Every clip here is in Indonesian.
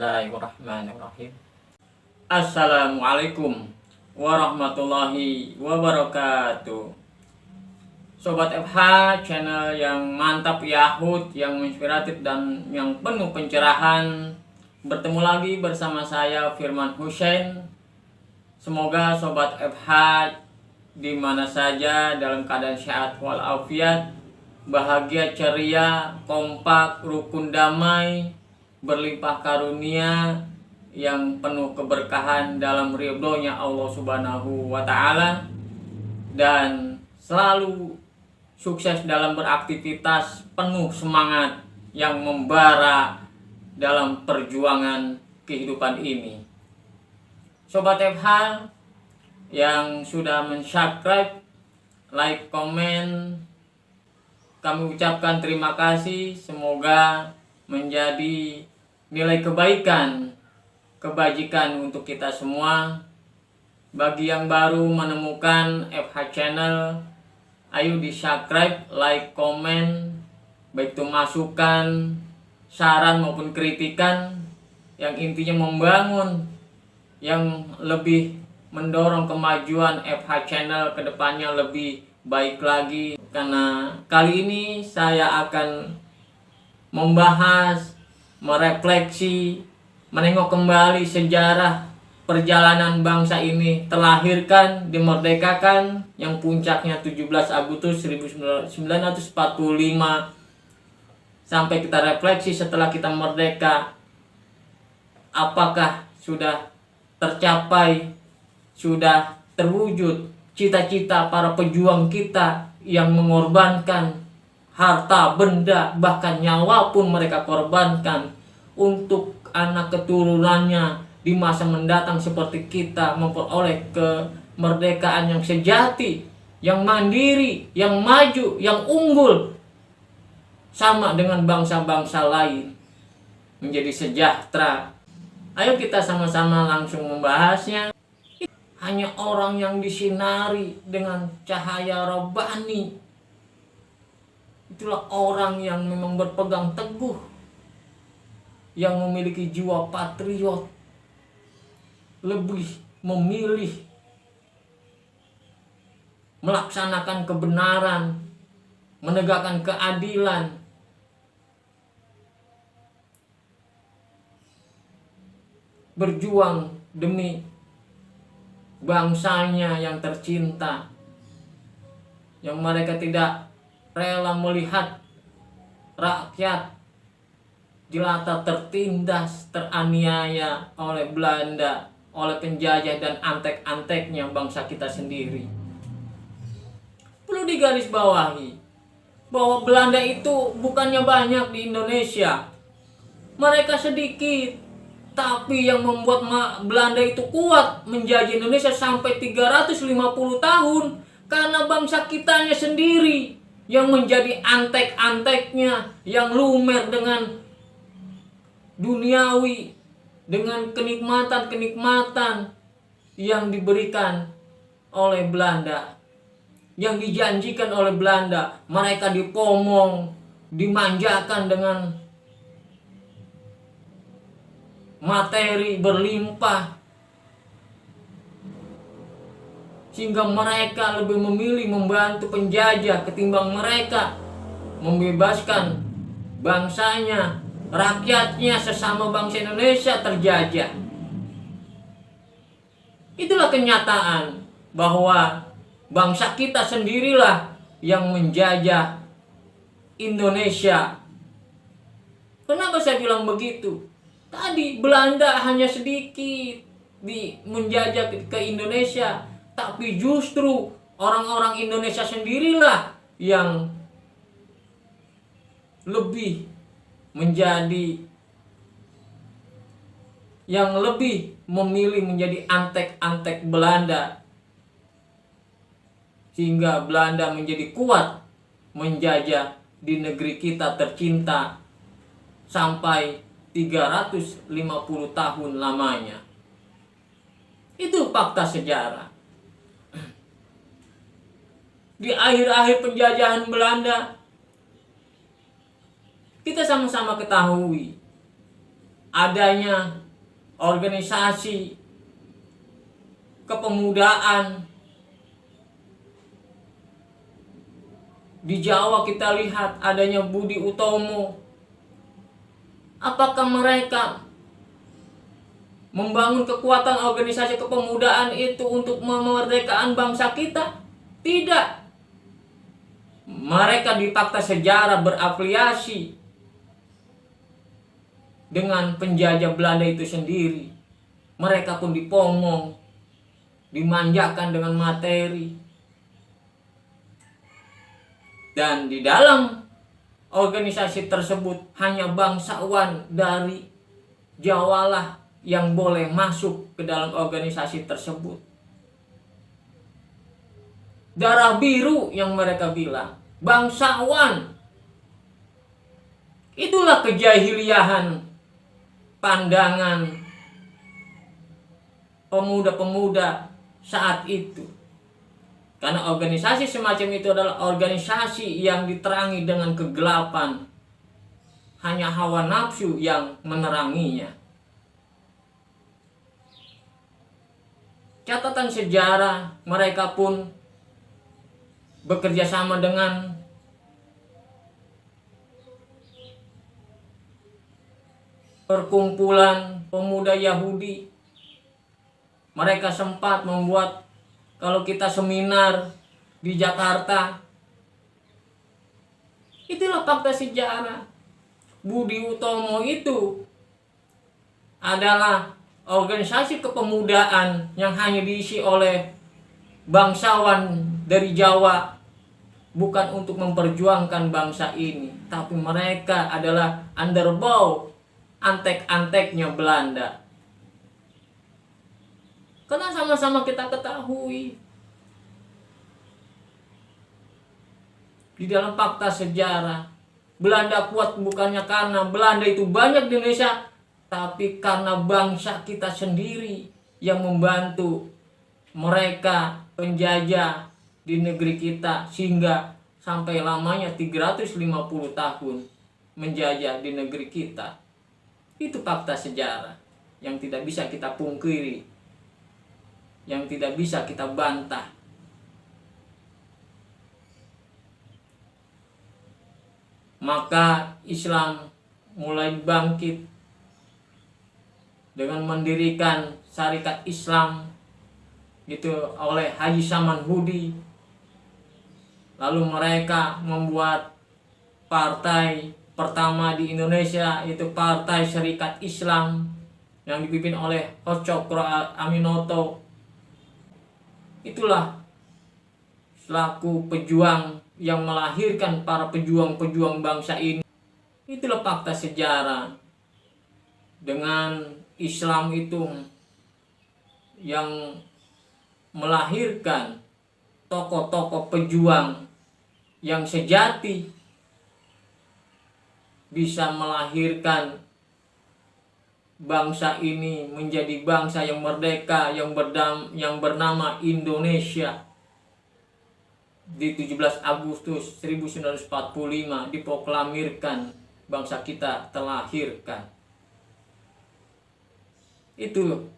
Bismillahirrahmanirrahim. Assalamualaikum warahmatullahi wabarakatuh. Sobat FH, channel yang mantap Yahud, yang inspiratif dan yang penuh pencerahan. Bertemu lagi bersama saya Firman Hussein. Semoga Sobat FH di mana saja dalam keadaan sehat walafiat, bahagia, ceria, kompak, rukun damai, berlimpah karunia, yang penuh keberkahan dalam ridhonya Allah Subhanahu wa Ta'ala, dan selalu sukses dalam beraktivitas, penuh semangat yang membara dalam perjuangan kehidupan ini. Sobat FH yang sudah subscribe, like, komen, kami ucapkan terima kasih. Semoga menjadi nilai kebaikan, kebajikan untuk kita semua. Bagi yang baru menemukan FH Channel, ayo di subscribe, like, komen, baik itu masukan, saran maupun kritikan yang intinya membangun, yang lebih mendorong kemajuan FH Channel ke depannya lebih baik lagi. Karena kali ini saya akan membahas, merefleksi, menengok kembali sejarah perjalanan bangsa ini terlahirkan, dimerdekakan, yang puncaknya 17 Agustus 1945, sampai kita refleksi setelah kita merdeka, apakah sudah tercapai, sudah terwujud cita-cita para pejuang kita yang mengorbankan harta, benda, bahkan nyawa pun mereka korbankan untuk anak keturunannya di masa mendatang seperti kita memperoleh kemerdekaan yang sejati, yang mandiri, yang maju, yang unggul, sama dengan bangsa-bangsa lain, menjadi sejahtera. Ayo kita sama-sama langsung membahasnya. Hanya orang yang disinari dengan cahaya robbani, itulah orang yang memang berpegang teguh, yang memiliki jiwa patriot, lebih memilih melaksanakan kebenaran, menegakkan keadilan, berjuang demi bangsanya yang tercinta, yang mereka tidak rela melihat rakyat jelata tertindas, teraniaya oleh Belanda, oleh penjajah dan antek-anteknya bangsa kita sendiri. Perlu digarisbawahi bahwa Belanda itu bukannya banyak di Indonesia, mereka sedikit. Tapi yang membuat Belanda itu kuat menjajah Indonesia sampai 350 tahun, karena bangsa kitanya sendiri yang menjadi antek-anteknya, yang lumer dengan duniawi, dengan kenikmatan-kenikmatan yang diberikan oleh Belanda, yang dijanjikan oleh Belanda. Mereka dipomong, dimanjakan dengan materi berlimpah, sehingga mereka lebih memilih membantu penjajah ketimbang mereka membebaskan bangsanya, rakyatnya, sesama bangsa Indonesia terjajah. Itulah kenyataan bahwa bangsa kita sendirilah yang menjajah Indonesia. Kenapa saya bilang begitu? Tadi Belanda hanya sedikit menjajah ke Indonesia, tapi justru orang-orang Indonesia sendirilah yang lebih menjadi, yang lebih memilih menjadi antek-antek Belanda, sehingga Belanda menjadi kuat menjajah di negeri kita tercinta sampai 350 tahun lamanya. Itu fakta sejarah. Di akhir-akhir penjajahan Belanda, kita sama-sama ketahui adanya organisasi kepemudaan. Di Jawa kita lihat adanya Budi Utomo. Apakah mereka membangun kekuatan organisasi kepemudaan itu untuk memerdekakan bangsa kita? Tidak. Mereka di fakta sejarah berafiliasi dengan penjajah Belanda itu sendiri. Mereka pun dipomong, dimanjakan dengan materi. Dan di dalam organisasi tersebut hanya bangsawan dari Jawa lah yang boleh masuk ke dalam organisasi tersebut. Darah biru yang mereka bilang, bangsawan. Itulah kejahiliahan pandangan pemuda-pemuda saat itu. Karena organisasi semacam itu adalah organisasi yang diterangi dengan kegelapan. Hanya hawa nafsu yang meneranginya. Catatan sejarah, mereka pun bekerja sama dengan perkumpulan pemuda Yahudi. Mereka sempat membuat, kalau kita seminar di Jakarta, itulah fakta sejarah. Budi Utomo itu adalah organisasi kepemudaan yang hanya diisi oleh bangsawan dari Jawa, bukan untuk memperjuangkan bangsa ini, tapi mereka adalah underbow antek-anteknya Belanda. Karena sama-sama kita ketahui di dalam fakta sejarah, Belanda kuat bukannya karena Belanda itu banyak di Indonesia, tapi karena bangsa kita sendiri yang membantu mereka penjajah di negeri kita, sehingga sampai lamanya 350 tahun menjajah di negeri kita. Itu fakta sejarah yang tidak bisa kita pungkiri, yang tidak bisa kita bantah. Maka Islam mulai bangkit dengan mendirikan Syarikat Islam itu oleh Haji Saman Hudi. Lalu mereka membuat partai pertama di Indonesia, yaitu Partai Syarikat Islam yang dipimpin oleh Cokro Aminoto. Itulah selaku pejuang yang melahirkan para pejuang-pejuang bangsa ini. Itulah fakta sejarah. Dengan Islam itu yang melahirkan tokoh-tokoh pejuang yang sejati, bisa melahirkan bangsa ini menjadi bangsa yang merdeka, yang bernama Indonesia. Di 17 Agustus 1945 diproklamirkan bangsa kita terlahirkan. Itu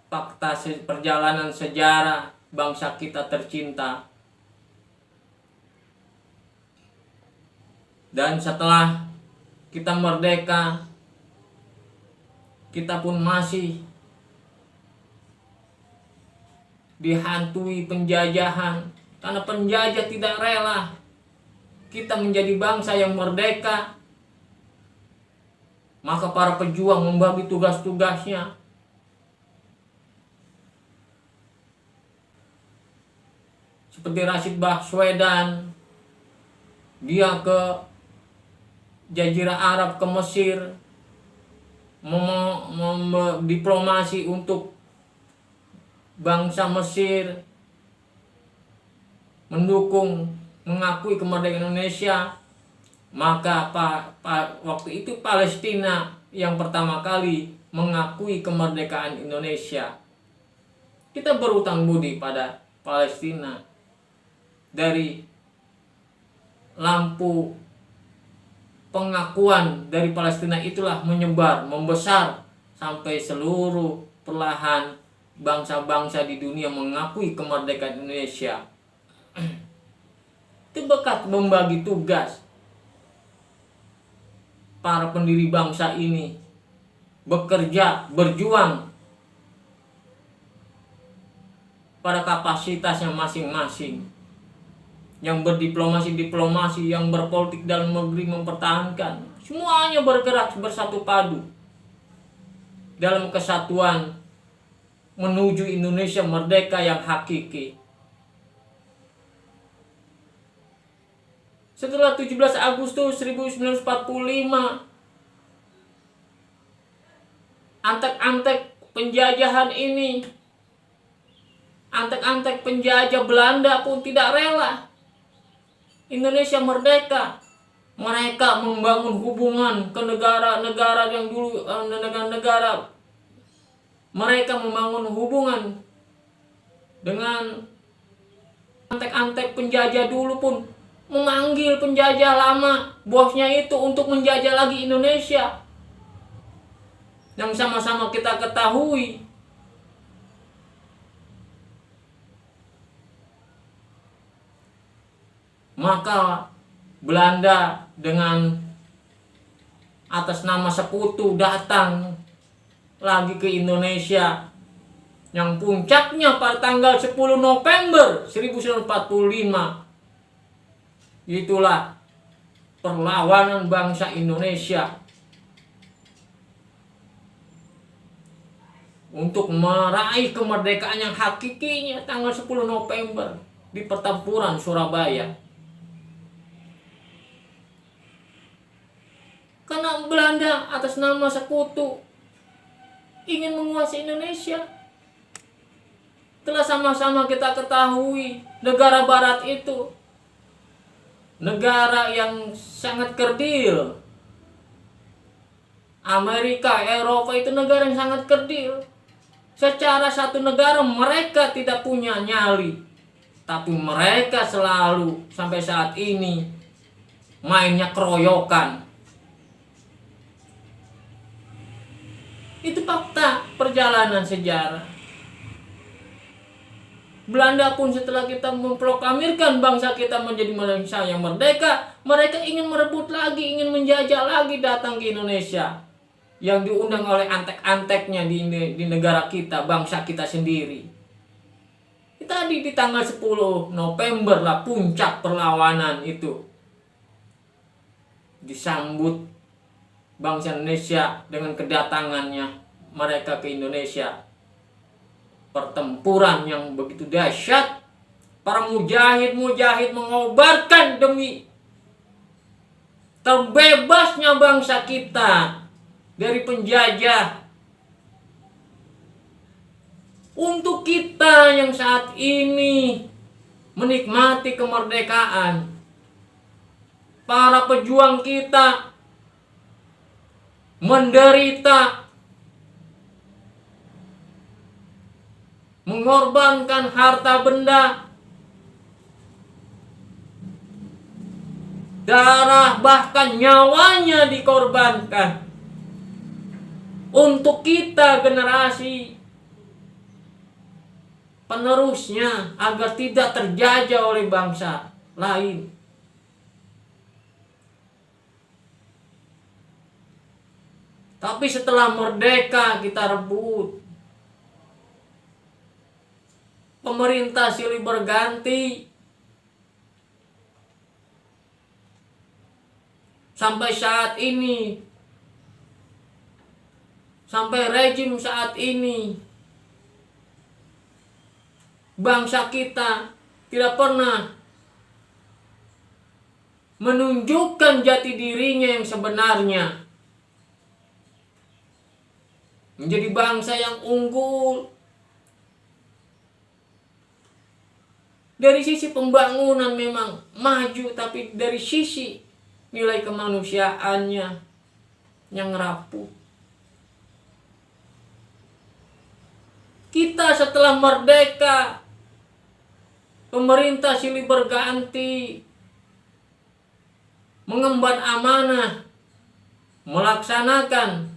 fakta perjalanan sejarah bangsa kita tercinta. Dan setelah kita merdeka, kita pun masih dihantui penjajahan, karena penjajah tidak rela kita menjadi bangsa yang merdeka. Maka para pejuang membagi tugas-tugasnya. Seperti Rashid Baswedan, dia ke Jazirah Arab, ke Mesir, diplomasi untuk bangsa Mesir, mendukung, mengakui kemerdekaan Indonesia. Maka waktu itu Palestina yang pertama kali mengakui kemerdekaan Indonesia. Kita berutang budi pada Palestina. Dari lampu pengakuan dari Palestina itulah menyebar, membesar sampai seluruh perlahan bangsa-bangsa di dunia mengakui kemerdekaan Indonesia. Itu berkat membagi tugas para pendiri bangsa ini bekerja, berjuang pada kapasitasnya masing-masing. Yang berdiplomasi, yang berpolitik dalam negeri mempertahankan, semuanya bergerak bersatu padu dalam kesatuan menuju Indonesia merdeka yang hakiki. Setelah 17 Agustus 1945, antek-antek penjajahan ini, antek-antek penjajah Belanda pun tidak rela Indonesia merdeka. Mereka membangun hubungan ke negara-negara yang dulu, negara-negara mereka membangun hubungan dengan antek-antek penjajah dulu pun memanggil penjajah lama, bosnya itu, untuk menjajah lagi Indonesia. Yang sama-sama kita ketahui, maka Belanda dengan atas nama sekutu datang lagi ke Indonesia, yang puncaknya pada tanggal 10 November 1945. Itulah perlawanan bangsa Indonesia untuk meraih kemerdekaan yang hakikinya tanggal 10 November di pertempuran Surabaya. Karena Belanda atas nama sekutu ingin menguasai Indonesia. Telah sama-sama kita ketahui, negara barat itu negara yang sangat kerdil. Amerika, Eropa itu negara yang sangat kerdil. Secara satu negara mereka tidak punya nyali, tapi mereka selalu sampai saat ini mainnya keroyokan. Itu fakta perjalanan sejarah. Belanda pun setelah kita memproklamirkan bangsa kita menjadi bangsa yang merdeka, mereka ingin merebut lagi, ingin menjajah lagi, datang ke Indonesia. Yang diundang oleh antek-anteknya di negara kita, bangsa kita sendiri. Tadi di tanggal 10 November lah puncak perlawanan itu. Disambut bangsa Indonesia dengan kedatangannya mereka ke Indonesia. Pertempuran yang begitu dahsyat, para mujahid-mujahid mengobarkan demi terbebasnya bangsa kita dari penjajah. Untuk kita yang saat ini menikmati kemerdekaan, para pejuang kita menderita, mengorbankan harta benda, darah, bahkan nyawanya dikorbankan untuk kita generasi penerusnya agar tidak terjajah oleh bangsa lain. Tapi setelah merdeka kita rebut, pemerintah silih berganti, sampai saat ini, sampai rejim saat ini, bangsa kita tidak pernah menunjukkan jati dirinya yang sebenarnya, menjadi bangsa yang unggul. Dari sisi pembangunan memang maju, tapi dari sisi nilai kemanusiaannya yang rapuh. Kita setelah merdeka, pemerintah silih berganti, mengemban amanah, melaksanakan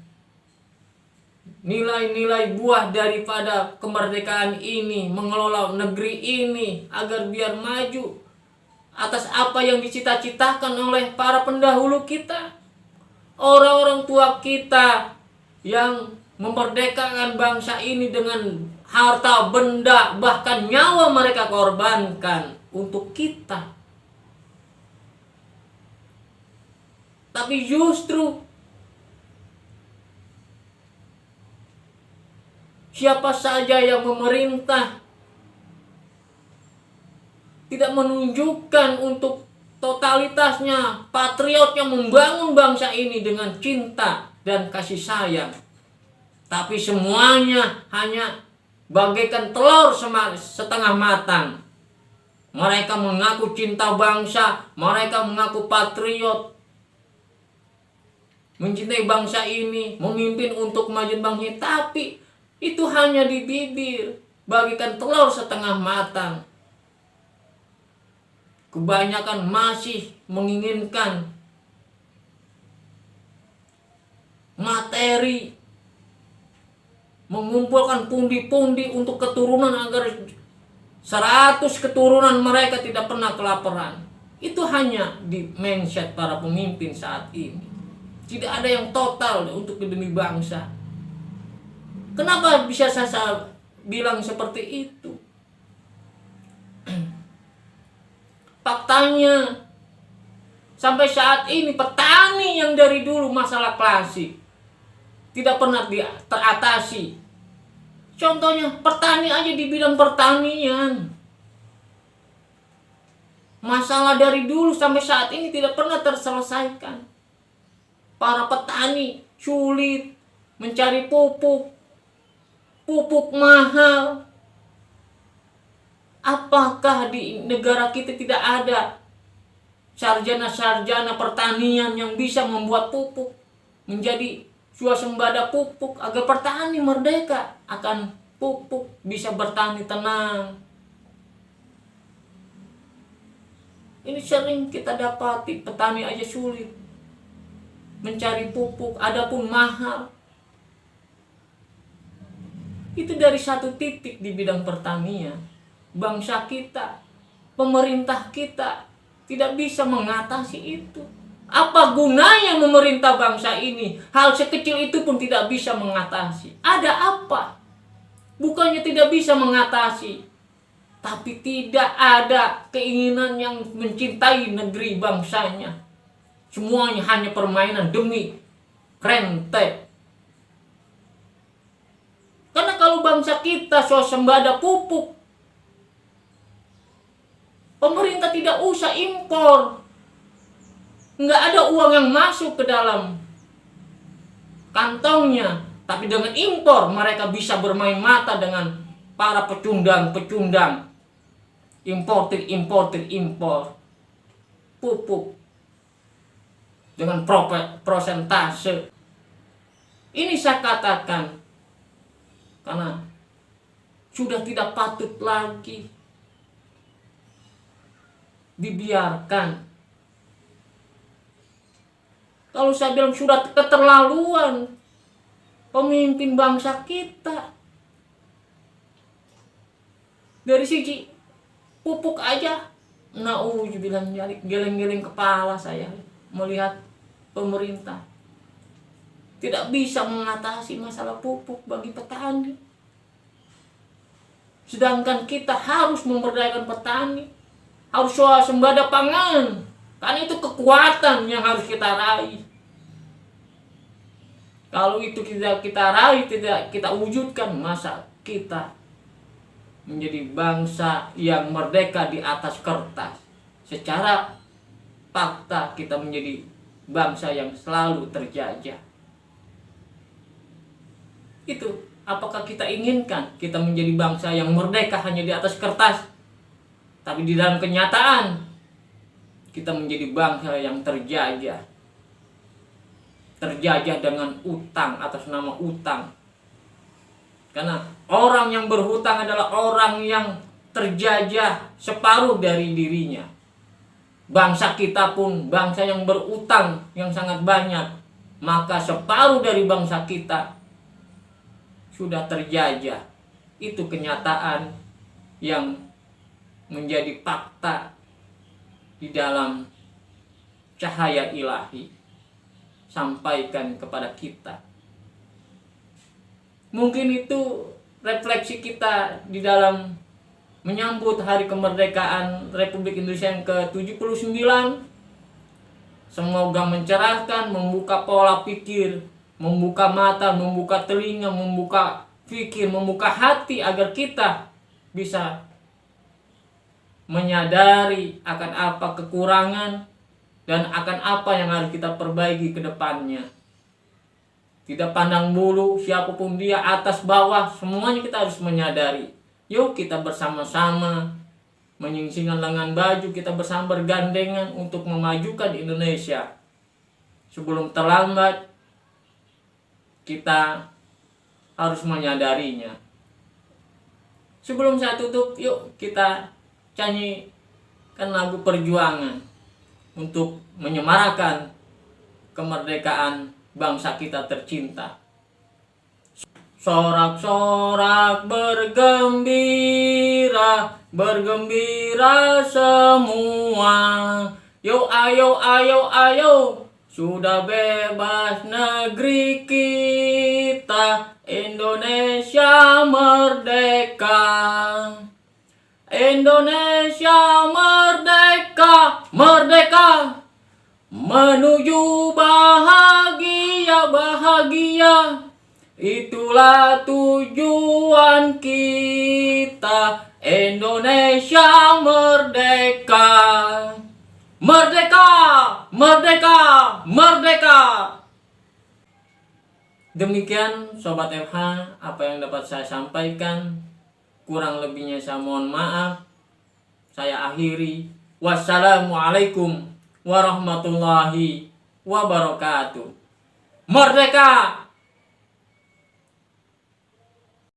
nilai-nilai buah daripada kemerdekaan ini, mengelola negeri ini agar biar maju atas apa yang dicita-citakan oleh para pendahulu kita, orang-orang tua kita yang memerdekakan bangsa ini dengan harta benda, bahkan nyawa mereka korbankan untuk kita. Tapi justru siapa saja yang memerintah tidak menunjukkan untuk totalitasnya patriot yang membangun bangsa ini dengan cinta dan kasih sayang, tapi semuanya hanya bagaikan telur setengah matang. Mereka mengaku cinta bangsa, mereka mengaku patriot, mencintai bangsa ini, memimpin untuk kemajuan bangsa, tapi itu hanya di bibir, bagaikan telur setengah matang. Kebanyakan masih menginginkan materi, mengumpulkan pundi-pundi untuk keturunan agar 100 keturunan mereka tidak pernah kelaparan. Itu hanya di mindset para pemimpin saat ini. Tidak ada yang total untuk demi bangsa. Kenapa bisa saya bilang seperti itu? Faktanya, sampai saat ini petani yang dari dulu masalah klasik tidak pernah teratasi. Contohnya petani aja di bidang pertanian, masalah dari dulu sampai saat ini tidak pernah terselesaikan. Para petani sulit mencari pupuk mahal. Apakah di negara kita tidak ada sarjana-sarjana pertanian yang bisa membuat pupuk menjadi swasembada pupuk agar petani merdeka akan pupuk, bisa bertani tenang? Ini sering kita dapati, petani aja sulit mencari pupuk, adapun mahal. Itu dari satu titik di bidang pertanian. Bangsa kita, pemerintah kita tidak bisa mengatasi itu. Apa gunanya memerintah bangsa ini? Hal sekecil itu pun tidak bisa mengatasi. Ada apa? Bukannya tidak bisa mengatasi, tapi tidak ada keinginan yang mencintai negeri bangsanya. Semuanya hanya permainan demi rente. Karena kalau bangsa kita swasembada pupuk, pemerintah tidak usah impor. Nggak ada uang yang masuk ke dalam kantongnya. Tapi dengan impor mereka bisa bermain mata dengan para pecundang-pecundang. Impor pupuk dengan prosentase. Ini saya katakan karena sudah tidak patut lagi dibiarkan. Kalau saya bilang sudah keterlaluan pemimpin bangsa kita. Dari sisi pupuk aja, bilang geleng-geleng kepala saya melihat pemerintah tidak bisa mengatasi masalah pupuk bagi petani. Sedangkan kita harus memberdayakan petani, harus swasembada pangan. Kan itu kekuatan yang harus kita raih. Kalau itu tidak kita raih, tidak kita wujudkan, masa kita menjadi bangsa yang merdeka di atas kertas? Secara fakta kita menjadi bangsa yang selalu terjajah. Itu apakah kita inginkan kita menjadi bangsa yang merdeka hanya di atas kertas, tapi di dalam kenyataan kita menjadi bangsa yang terjajah dengan utang atas nama utang. Karena orang yang berhutang adalah orang yang terjajah separuh dari dirinya. bangsa kita pun bangsa yang berutang yang sangat banyak, maka separuh dari bangsa kita sudah terjajah. Itu kenyataan yang menjadi fakta di dalam cahaya ilahi sampaikan kepada kita. Mungkin itu refleksi kita di dalam menyambut hari kemerdekaan Republik Indonesia yang ke-79. Semoga mencerahkan, membuka pola pikir, membuka mata, membuka telinga, membuka pikir, membuka hati agar kita bisa menyadari akan apa kekurangan dan akan apa yang harus kita perbaiki ke depannya. Tidak pandang bulu siapapun dia, atas bawah, semuanya kita harus menyadari. Yuk kita bersama-sama menyingsingkan lengan baju, kita bersama bergandengan untuk memajukan Indonesia. Sebelum terlambat, kita harus menyadarinya. Sebelum saya tutup, yuk kita nyanyikan lagu perjuangan untuk menyemarakan kemerdekaan bangsa kita tercinta. Sorak-sorak bergembira, bergembira semua. Yo ayo ayo ayo, sudah bebas negeri kita, Indonesia merdeka. Indonesia merdeka, merdeka, menuju bahagia, bahagia. Itulah tujuan kita, Indonesia merdeka. Merdeka, merdeka, merdeka. Demikian Sobat FH apa yang dapat saya sampaikan. Kurang lebihnya saya mohon maaf. Saya akhiri. Wassalamualaikum warahmatullahi wabarakatuh. Merdeka!